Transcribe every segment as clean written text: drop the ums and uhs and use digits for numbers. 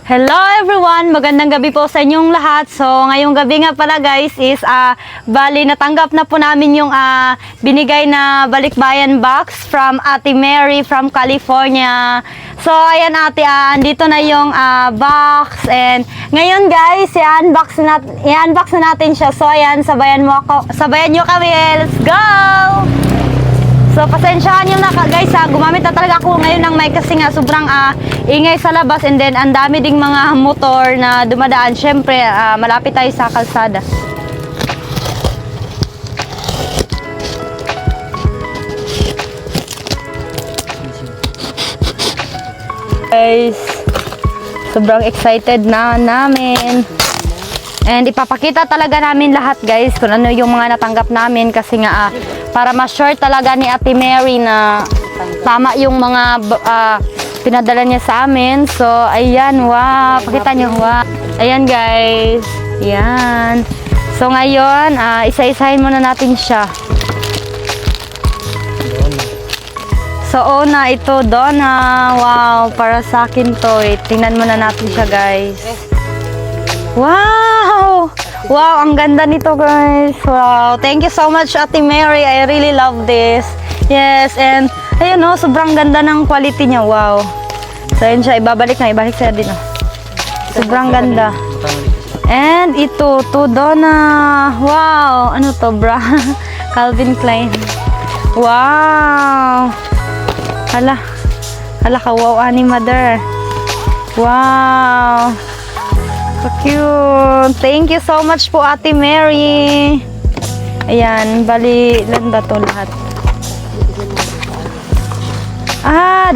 Hello everyone! Magandang gabi po sa inyong lahat. So, ngayong gabi nga pala guys is bali natanggap na po namin yung binigay na balikbayan box from Ate Mary from California. So, ayan ate, andito na yung box and ngayon guys, i-unbox na natin siya. So, ayan, sabayan nyo kami. Let's go! So, pasensyahan nyo na guys gumamit na talaga ako ngayon ng mic kasi nga sobrang ingay sa labas and then ang dami ding mga motor na dumadaan. Syempre, malapit tayo sa kalsada. Guys, sobrang excited na namin. And ipapakita talaga namin lahat guys kung ano yung mga natanggap namin kasi nga para ma-sure talaga ni Ate Mary na tama yung mga pinadala niya sa amin. So, ayan, wow. Pakita niyo, wow. Ayan guys. Ayan. So, ngayon, isa-isahin muna natin siya. So, una, ito, Donna. Wow, para sa akin to. Tingnan muna natin siya guys. Wow! Wow, ang ganda nito guys. Wow, thank you so much Ate Mary. I really love this. Yes, and ayun o, sobrang ganda ng quality niya. Wow. So yun siya, ibalik siya din o. Sobrang ganda. And ito, to Donna. Wow, ano to bra? Calvin Klein. Wow. Hala ka, wow, ani mother. Wow. So cute. Thank you so much po Ate Mary. Ayan, bali, ilan ba to lahat?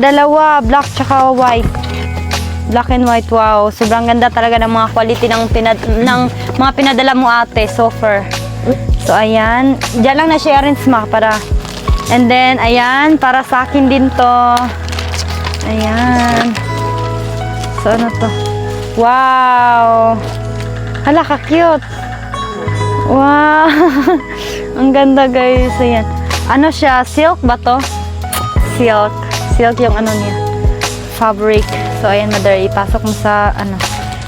Dalawa, black tsaka white. Black and white, wow. Sobrang ganda talaga ng mga quality ng mga pinadala mo ate, software. So ayan, diyan lang na share and smack para. And then, ayan, para sa akin din to. Ayan. So ano to? Wow! Hala ka cute! Wow! Ang ganda guys. Ayan. Ano siya? Silk ba to? Silk. Silk yung ano niya. Fabric. So ayan mother, ipasok mo sa ano.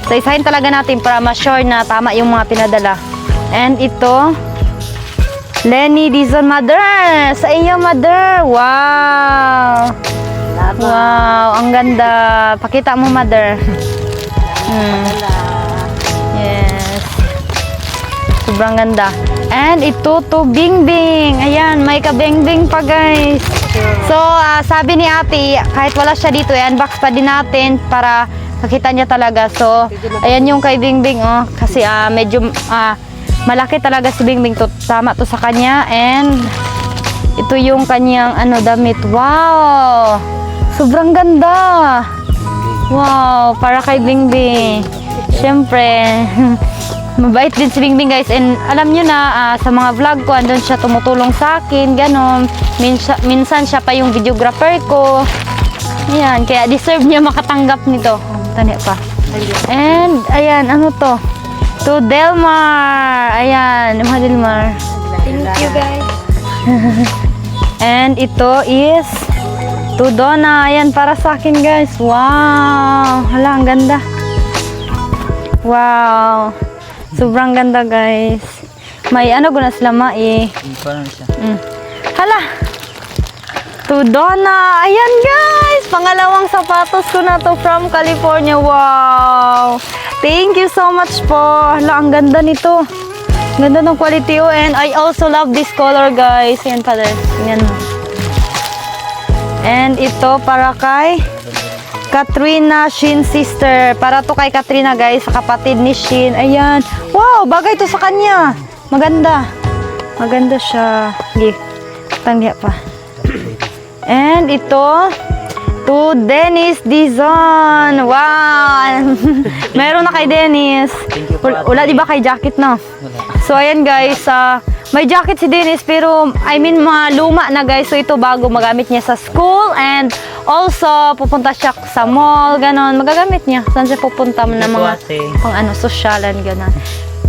So isahin talaga natin para ma-sure na tama yung mga pinadala. And ito, Lenny Dizon mother! Sa iyo mother! Wow! Wow! Ang ganda! Pakita mo mother. Yes. Sobrang ganda. And ito to Bingbing. Ayan, may ka-Bingbing pa guys. So, sabi ni ate, kahit wala siya dito, i-unbox pa din natin para makita niya talaga. So, ayan yung kay Bingbing oh. Kasi medyo malaki talaga si Bingbing to. Tama to sa kanya. And ito yung kanyang damit. Wow! Sobrang ganda. Wow, para kay Bingbing. Siyempre, mabait din si Bingbing guys. And alam nyo na, sa mga vlog ko, andun siya tumutulong sa akin, ganon. Minsan siya pa yung videographer ko. Ayan, kaya deserve niya makatanggap nito. Tanya pa. And, ayan, ano to? To Delmar. Ayan, mga Delmar. Thank you guys. And ito is to Donna. Ayan, para sa akin guys. Wow! Hala, ang ganda. Wow! Sobrang ganda guys. May guna sila Hala! To Donna. Ayan guys! Pangalawang sapatos ko na to from California. Wow! Thank you so much po. Hala, ang ganda nito. Ganda ng quality oh. And I also love this color guys. Ayan pala. Ayan mo. And ito para kay Katrina Shin sister. Para to kay Katrina guys, kapatid ni Shin. Ayan. Wow, bagay to sa kanya. Maganda. Maganda siya. Sige. Tanggiya pa. And ito to Dennis Dizon. Wow. Meron na kay Dennis. Wala di ba kay jacket no? So ayan guys, may jacket si Dennis pero I mean mga luma na guys. So ito bago magamit niya sa school and also pupunta siya sa mall, ganon. Magagamit niya. Saan siya pupunta na mga pang sosyalan, ganon.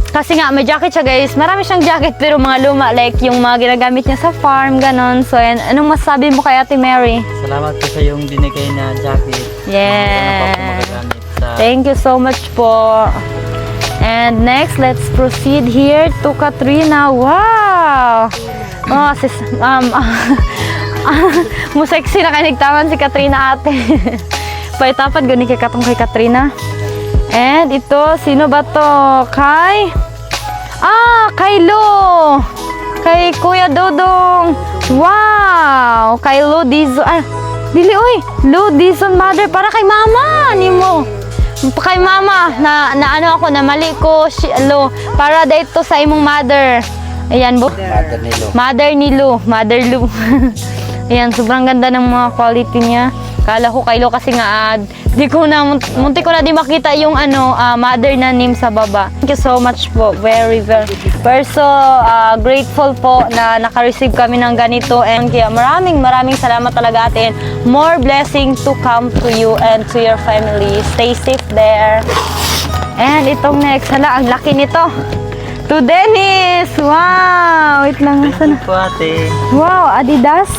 Kasi nga may jacket siya guys. Marami siyang jacket pero mga luma like yung mga ginagamit niya sa farm, ganon. So ayan, anong masabi mo kay Ate Mary? Salamat po sa yung binigay na jacket. Yeah. Thank you so much po. And next, let's proceed here to Katrina. Wow! Oh, sis, mo sexy na kanigtaman si Katrina ate. Paitapat gani kay katong kay Katrina. And ito, sino ba to? Kay Lo. Kay Kuya Dodong. Wow! Kay Lo Dizon. Dili oy. Lo Dizon mother para kay mama nimo. Kay mama na ano ako na mali ko Lo para dito sa imong mother. Ayan bo. Mother ni Lo. Mother Lo. Ayan, sobrang ganda ng mga quality niya. Kala ko kay Lo kasi nga munti ko na di makita yung mother na name sa baba. Thank you so much po. We're so grateful po na naka-receive kami ng ganito, and kaya maraming salamat talaga ate, and more blessing to come to you and to your family. Stay safe there. And itong next, hala, ang laki nito. To Dennis! Wow! Wait lang, saan? Wow, Adidas.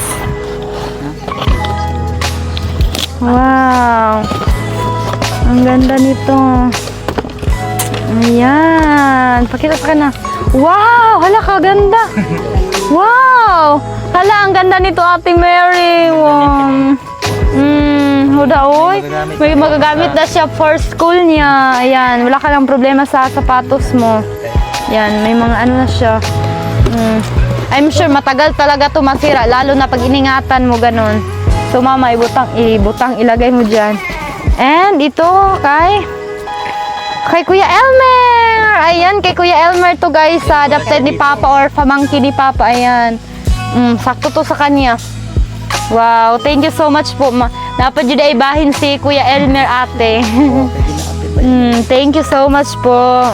Wow! Ang ganda nito. Ayan. Pakita ka na. Wow! Hala, kaganda. Wow! Hala, ang ganda nito, Ate Mary. Wow. Huda, oy. May magagamit na siya for school niya. Ayan. Wala ka lang problema sa sapatos mo. Ayan. May mga ano na siya. I'm sure matagal talaga to masira. Lalo na pag iningatan mo ganun. So, mama, ibutang ilagay mo dyan. And ito kay Kuya Elmer. Ayan, kay Kuya Elmer to guys, adopted ni Papa or pamangkin ni Papa. Ayan. Sakto to sa kanya. Wow, thank you so much po. Dapat yun ay bahin si Kuya Elmer ate. Thank you so much po.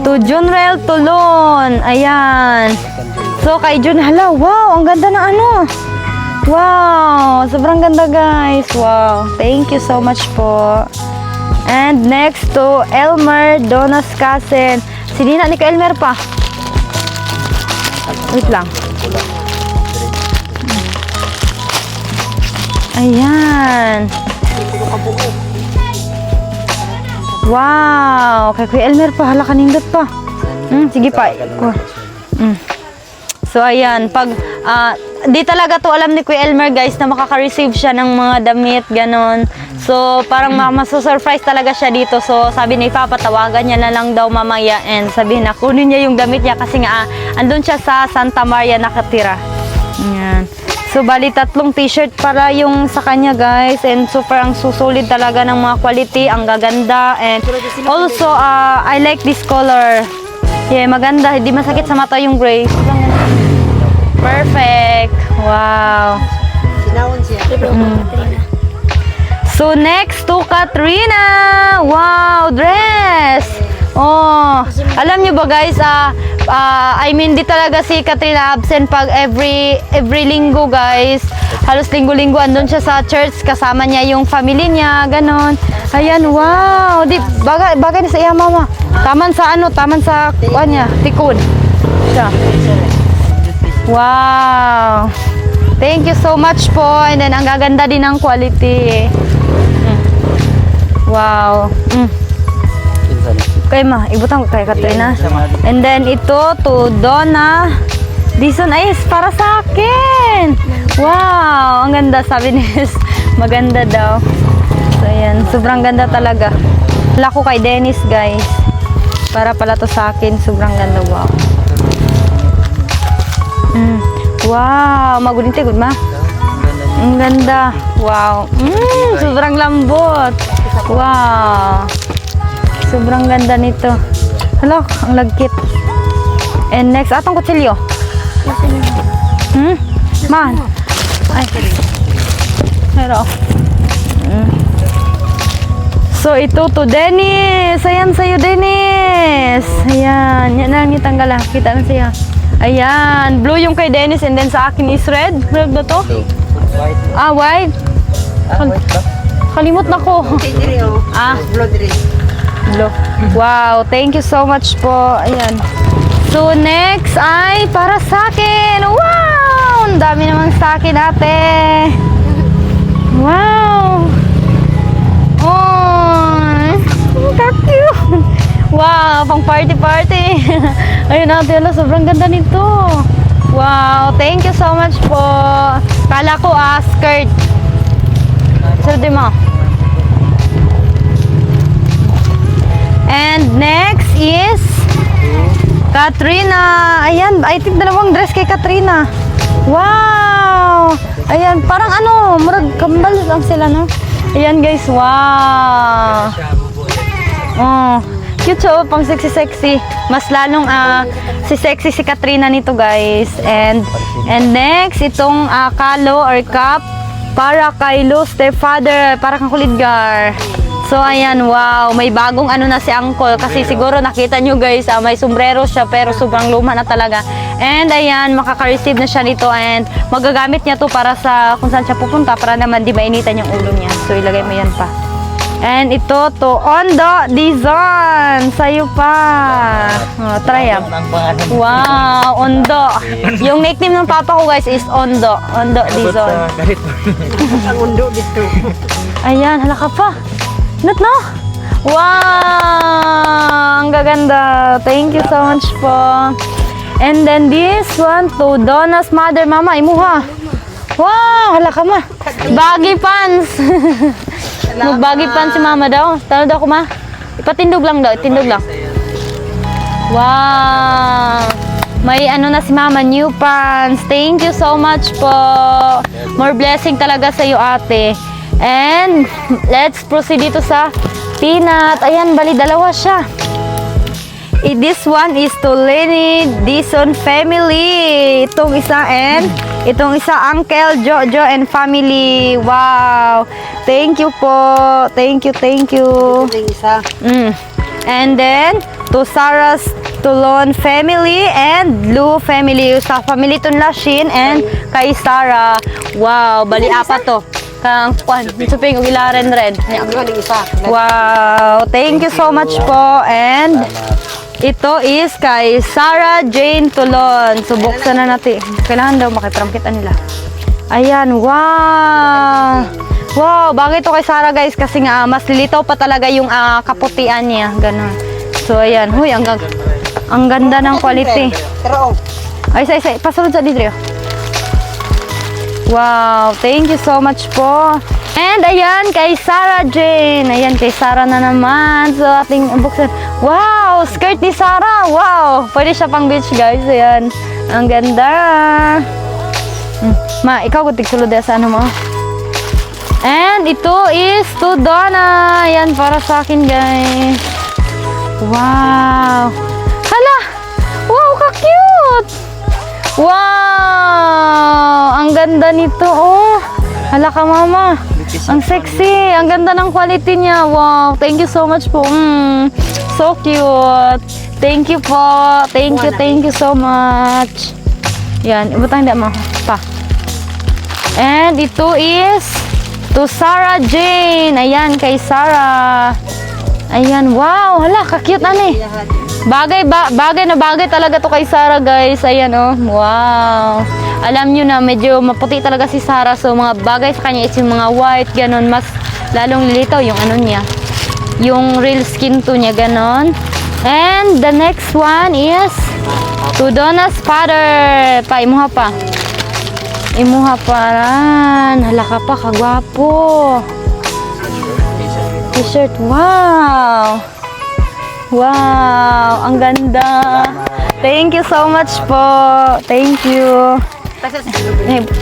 To Junrel Tulon. Ayan. So kay Jun, hala, wow, ang ganda na ano. Wow, sobrang ganda guys. Wow, thank you so much po. And next to Elmer Donaskasen. Sinina ni ka Elmer pa. Wait lang. Ayan. Wow, kay Kuya Elmer pa. Hala, kanindot pa. Sige pa. So ayan, pag di talaga to alam ni Kuya Elmer guys na makaka-receive siya ng mga damit, ganon. So parang maso-surprise talaga siya dito. So sabi ni Papa, tawagan niya na lang daw mamaya and sabihin na kunin niya yung damit niya kasi nga andun siya sa Santa Maria nakatira. Ayan. So bali 3 t-shirt para yung sa kanya guys, and super ang susulit talaga ng mga quality, ang gaganda, and also I like this color. Yeah, maganda, hindi masakit sa mata yung gray. Perfect. Wow. So next to Katrina. Wow, dress. Oh, alam niyo ba guys, I mean di talaga si Katrina absent pag every linggo guys. Halos linggo-linggo andun siya sa church, kasama niya yung family niya, ganon. Ayan, wow. Di bagay sa iya mama. Taman sa kanya, tikod. Siya. Wow. Thank you so much po. And then ang gaganda din ng quality. Wow. Okay ma, ibutang ko kay Katrina. And then ito to Donna. Dison ay para sa akin. Wow, ang ganda sabi ni maganda daw. So ayan, sobrang ganda talaga. Wala ko kay Dennis guys. Para pala to sa akin, sobrang ganda. Wow. Wow, magunite good ma. Ang ganda. Wow. Sobrang lambot. Wow. Sobrang ganda nito. Hala, ang lagkit. And next, atong kutsilyo. Man. Ay. Pero. So, ito to Dennis. Ayan sa'yo, Dennis. Ayan. Yan na, tanggal. Kita na siya. Ayan. Blue yung kay Dennis, and then sa akin is red. Red ba to? White. White. Kalimot na ko. Blue. Wow. Thank you so much po. Ayan. So, next ay para sa akin. Wow! Ang dami namang sa akin, ate. Wow! Oh! Wow, pang party-party. Ayun ate, ala, sobrang ganda nito. Wow, thank you so much po. Kala ko skirt. Sabi mo. And next is Katrina. Ayan, I think dalawang dress kay Katrina. Wow! Ayan, parang ano, murag kambal lang sila, no? Ayan guys, wow! Oh, cute so, pang sexy-sexy. Mas lalong si sexy si Katrina nito guys. And next, itong kalo or cup para kay Lo stepfather, para kang kulidgar. So ayan, wow, may bagong ano na si Uncle kasi siguro nakita nyo guys, may sombrero siya pero sobrang luma na talaga. And ayan, makaka-receive na siya nito and magagamit niya to para sa kung saan siya pupunta para naman di mainitan yung ulo niya. So ilagay mo yan pa. And ito to Ondo Dizon. Sa'yo pa. Oh, try yan. Wow, Ondo. Yung nickname ng papa ko guys is Ondo. Ondo Dizon. Ang undo dito. Ayan, hala ka pa. Not no? Wow! Ang gaganda. Thank you so much po. And then this one to Donna's mother. Mama, imuha. Wow! Hala ka ma. Baggy pants. Mag-baggy pants si mama daw. Talo daw ko ma. Ipatindog lang daw. Itindog lang. Wow! May ano na si mama, new pants. Thank you so much po. More blessing talaga sa iyo ate. And let's proceed dito sa peanut. Ayan, bali dalawa siya. This one is to Lenny Dizon family. Itong isa and itong isa Uncle Jojo and family. Wow. Thank you po. Thank you, thank you. Yung isa. And then to Sarah's Tulon family and Blue family. Sa family to Lashin and kay Sarah. Wow, bali apat to. Kang kwan, suping og ilaren red. Yung isa. Wow, thank you so much po. And ito is kay Sarah Jane Tulon. So buksan na natin. Kailangan daw makipramkitan nila. Ayan, wow. Wow, bagay ito kay Sarah guys kasi nga mas lilitaw pa talaga yung kaputian niya, ganun. So ayan, huy, ang ganda ng quality. Pero Ay, say, pasulod sa didrio. Wow, thank you so much po. And ayan, kay Sarah Jane. Ayan, kay Sarah na naman. So, ating buksan. Wow, skirt ni Sarah. Wow, pwede siya pang beach, guys. Ayan, ang ganda. Ma, ikaw kung tigsulod sa ano mo. And ito is to Donna. Ayan, para sa akin, guys. Wow. Hala, wow, ka-cute. Wow, ang ganda nito, oh. Hala ka, mama. Ang sexy. Ang ganda ng quality niya. Wow. Thank you so much po. So cute. Thank you po. Thank you so much. Yan. Ibutang hindi mo. Pa. And ito is to Sarah Jane. Ayan, kay Sarah. Ayan. Wow. Hala, ka-cute ani. Bagay na bagay talaga to kay Sarah, guys. Ayan, oh. Wow. Alam nyo na, medyo maputi talaga si Sarah. So, mga bagay sa kanya is yung mga white, ganon. Mas lalong lilitaw yung ano niya. Yung real skin to niya, ganon. And the next one is to Donna's father. Pa, imuha pa. Imuha pa ran. Hala ka pa, kagwapo. T-shirt, wow. Wow, ang ganda. Thank you so much po. Thank you.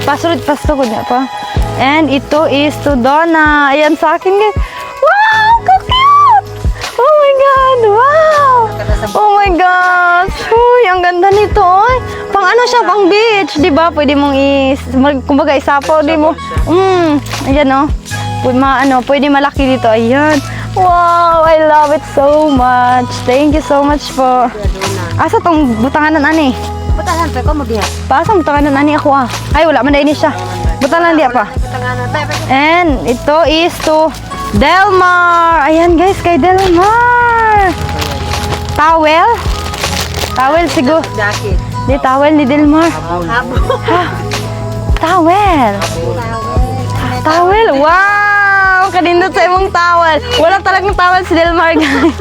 Pasulod niya pa. And ito is to Donna. Ayan sa akin. Wow, ka-cute! Oh my God, wow! Oh my gosh! Uy, ang ganda nito. Oy. Pang ano siya, pang beach. Diba? Pwede mong kumbaga isapaw. Di mo. Ayan o. Pwede malaki dito. Ayan. Wow, I love it so much. Thank you so much po. Asa tong butanganan ani? butangan pa ko mabiya. Pasang butanganan ani ako ah. Ay wala man dai siya. Butangan di pa. Butangan pa. And ito is to Delmar. Ayan guys, kay Delmar. Towel? Towel siguro. Jacket. Di towel ni Delmar. Habo. Towel. Towel. Wow! Kanindot sa imong towel. Wala talagang towel si Delmar guys.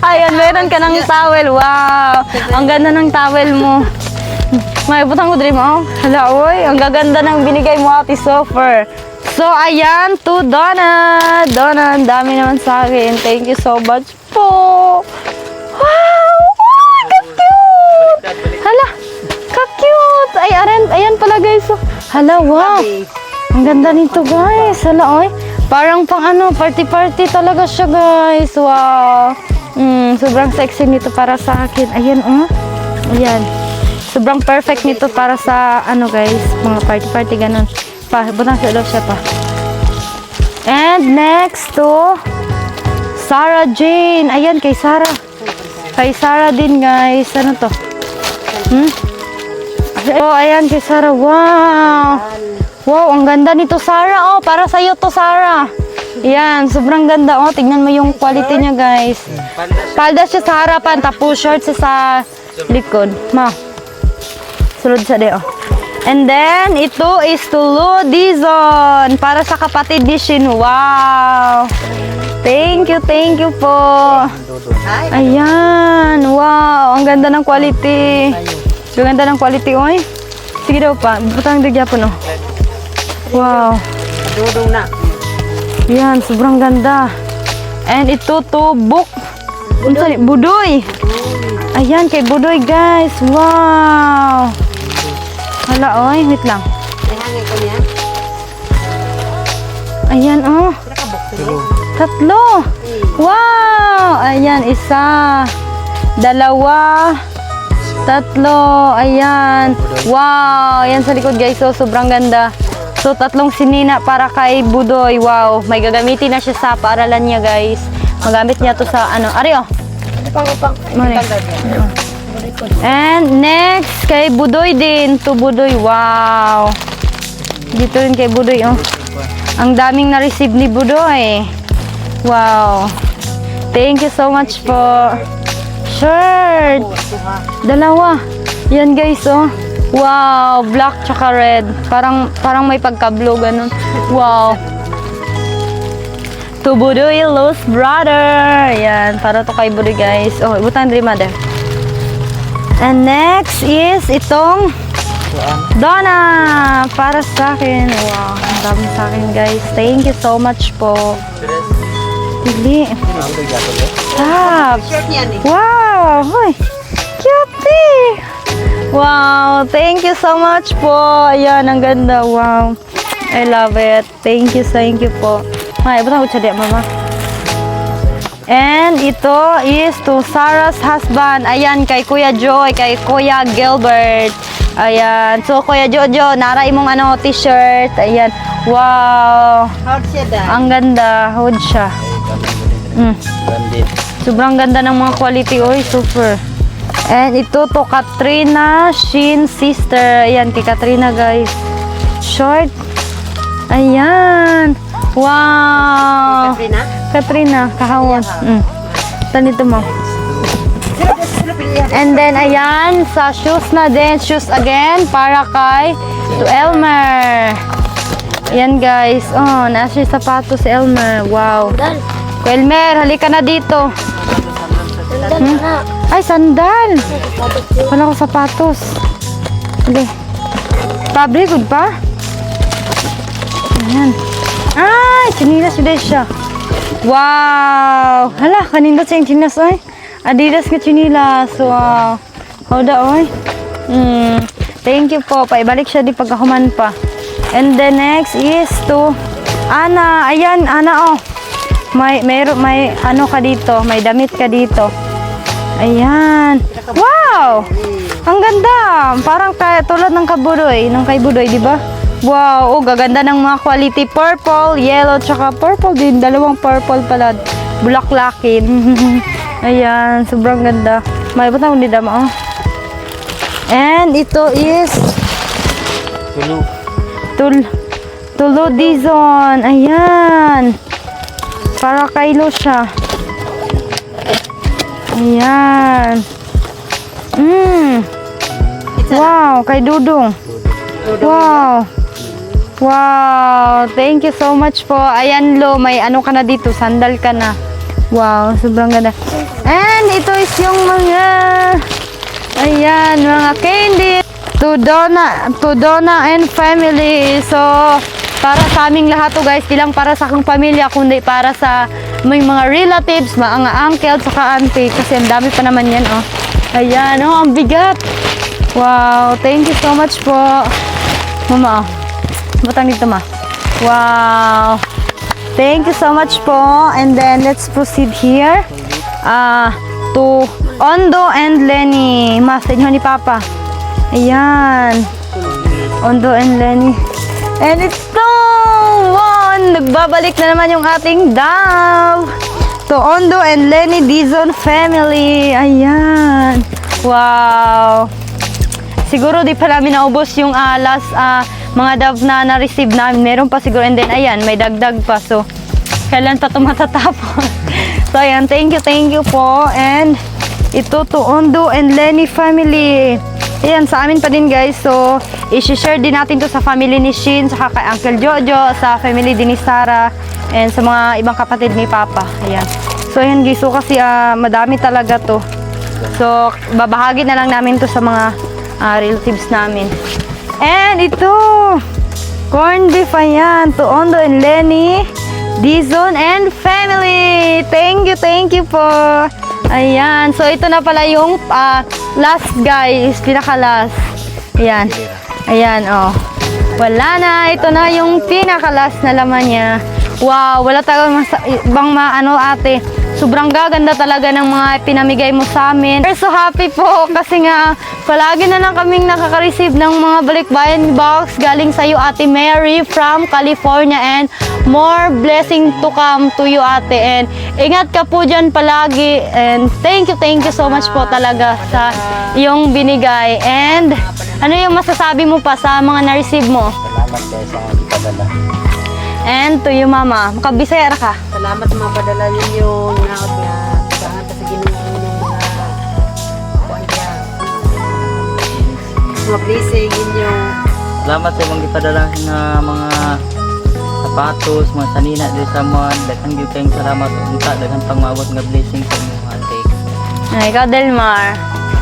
Ayan, meron ka ng towel. Wow! Ang ganda ng towel mo. May butang ko dream mo. Hala, oy. Ang gaganda ng binigay mo, Ate Sofer. So, ayan, to Donna. Donna, ang dami naman sa akin. Thank you so much po. Wow! Oh, ka-cute! Hala, ka-cute! Ay, ayan pala, guys. Oh. Hala, wow! Ang ganda nito, guys. Hala, oy. Parang pang party-party talaga siya, guys. Wow! Sobrang sexy nito para sa akin. Ayan, oh. Ayan. Sobrang perfect nito para sa, guys, mga party-party, ganun. Butang sa loob siya pa. And next to Sarah Jane. Ayan, kay Sarah. Kay Sarah din, guys. Ano to? Oh, ayan, kay Sarah. Wow! Wow, ang ganda nito, Sarah. Oh, para sa'yo to, Sarah. Ayan, sobrang ganda. Oh, tignan mo yung quality niya, guys. Palda siya sa harapan, tapos short siya sa likod. Ma. Sulod sa de, oh. And then, ito is to Dizon. Para sa kapatid ni Shin. Wow! Thank you po. Ayan. Wow, ang ganda ng quality. Ang ganda ng quality, oy. Sige daw pa. Butang digya po, no? Wow. Dudong na. Ayan, sobrang ganda. And ito to Book. Budoy. Ayan, kay Budoy, guys. Wow. Hala, oy. Wait lang. Nahangin ko niya. Ayan, oh. Tatlo. Wow. Ayan, isa. Dalawa. Tatlo. Ayan. Wow. Ayan sa likod, guys. So, sobrang ganda. So, tatlong sinina para kay Budoy. Wow. May gagamitin na siya sa paaralan niya, guys. Magamit niya to sa, Ari, oh. Mani. And next, kay Budoy din. To Budoy. Wow. Dito rin kay Budoy, oh. Ang daming na-receive ni Budoy. Wow. Thank you so much po. Shirt. Dalawa. Yan, guys, oh. Wow. Black tsaka red. Parang may pagka-blue, ganun. Wow. To Budoy, Lost Brother. Yan. Para to kay Budoy, guys. Oh, ibutan rin, mother. And next is itong Donna. Para sa akin. Wow. Ang dami sa akin, guys. Thank you so much po. Pili. Stop. Shirt niya ni. Wow. Hoy. Cutie. Wow. Thank you so much po. Ayan. Ang ganda. Wow. I love it. Thank you po. Ay, butang ko siya mama. And ito is to Sarah's husband. Ayan, kay Kuya Joy, kay Kuya Gilbert. Ayan. So, Kuya Jojo, naray mong t-shirt. Ayan. Wow. How'd siya da? Ang ganda. Hood siya. Sobrang ganda ng mga quality. Oy, super. And ito to Katrina Shin sister. Ayan, kay Katrina, guys. Short. Ayan. Wow. Katrina? Katrina, kahawon. Tanito mo. And then, ayan, sa shoes na din. Shoes again, para kay to Elmer. Ayan, guys. Oh, nasa yung sapatos si Elmer. Wow. Elmer, halika na dito. Ay, sandal. Wala ko sapatos. Hindi. Fabric, good pa? Ayan. Ay, chinilas din siya. Wow! Hala, kanina sa yung chinilas, oy. Adidas nga chinilas. Wow. Howda, oy. Thank you po. Paibalik siya di pagkahuman pa. And the next is to Ana. Ayan, Ana, oh. May ka dito. May damit ka dito. Ayan. Wow! Ang ganda. Parang tulad ng kabudoy. Ng kay Budoy, di ba? Wow, oh, gaganda ng mga quality. Purple, yellow, tsaka purple din. Dalawang purple pala. Bulaklakin. Ayan, sobrang ganda. May butang hindi dama, oh. And ito is Tulu Dizon. Ayan. Para kay Lo siya. Ayan. Wow, kay Dudong. Wow. Wow, thank you so much po. Ayan, Lo, may ka na dito, sandal ka na. Wow, sobrang ganda. And ito is yung mga, ayan, mga candy. To Donna and family. So, para sa aming lahat to guys, di lang para sa akong pamilya, kundi para sa may mga relatives, mga uncle, saka auntie. Kasi ang dami pa naman yan, oh. Ayan, oh, ang bigat. Wow, thank you so much po. Mama, oh. Butang dito, ma. Wow. Thank you so much po. And then, let's proceed here. To Ondo and Lenny. Ma, sa inyo ni Papa. Ayan. Ondo and Lenny. And ito! Wow! Nagbabalik na naman yung ating daw. To Ondo and Lenny Dizon family. Ayan. Wow. Siguro di pa namin naubos yung last mga dove na na-receive namin. Meron pa siguro. And then, ayan, may dagdag pa. So, kailan pa ito matatapos? So, ayan. Thank you po. And ito to Ondo and Lenny family. Ayan, sa amin pa din guys. So, i-share din natin to sa family ni Shin, saka kay Uncle Jojo, sa family din ni Sarah, and sa mga ibang kapatid ni Papa. Ayan. So, ayan guys. So, kasi madami talaga to. So, babahagi na lang namin to sa mga relatives namin. And ito, corn beef, ayan, to Ondo and Lenny, Dizon and family. Thank you po. Ayan, so ito na pala yung last guys, pinaka-last. Ayan, ayan, oh. Wala na, ito na yung pinaka-last na laman niya. Wow, wala talagang ibang ate. Sobrang gaganda talaga ng mga pinamigay mo sa amin. We're so happy po kasi nga palagi na lang kaming nakaka-receive ng mga balikbayan box galing sa iyo, Ate Mary from California, and more blessing to come to you, ate. And ingat ka po dyan palagi, and thank you so much po talaga sa iyong binigay. And ano yung masasabi mo pa sa mga na-receive mo? Salamat guys sa ipadala. And to you, Mama. Makabisaya ra ka. Salamat sa mga padala ninyo. Naot nga. Sangat sa Ginoo yung mga blessing ninyo. Salamat sa imong gipadala nga mga sapatos, mga sanina diri sa mga daghang gyud kayong salamat unta daghang pangmawat nga blessing sa imong ate. Ay, ikaw, Delmar.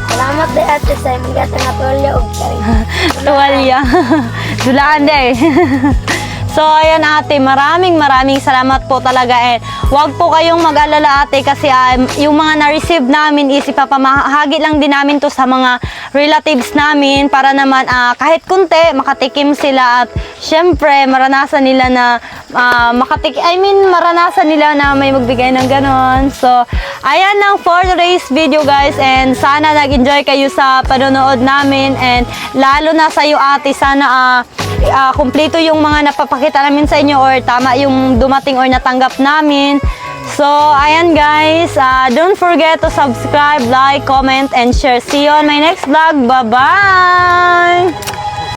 Salamat din ate sa imong gatang atolya og kay. Tuwalya. Dulaan day. So, ayan ate, maraming salamat po talaga. And wag po kayong mag-alala ate kasi yung mga na-receive namin is ipapamahagi lang din namin to sa mga relatives namin para naman kahit kunti makatikim sila, at syempre maranasan nila na maranasan nila na may magbigay ng ganon. So, ayan lang for today's video guys, and sana nag-enjoy kayo sa panonood namin, and lalo na sa iyo ate, sana kumpleto yung mga napapakita namin sa inyo, or tama yung dumating or natanggap namin. So, ayan guys, don't forget to subscribe, like, comment, and share. See you on my next vlog. Bye-bye!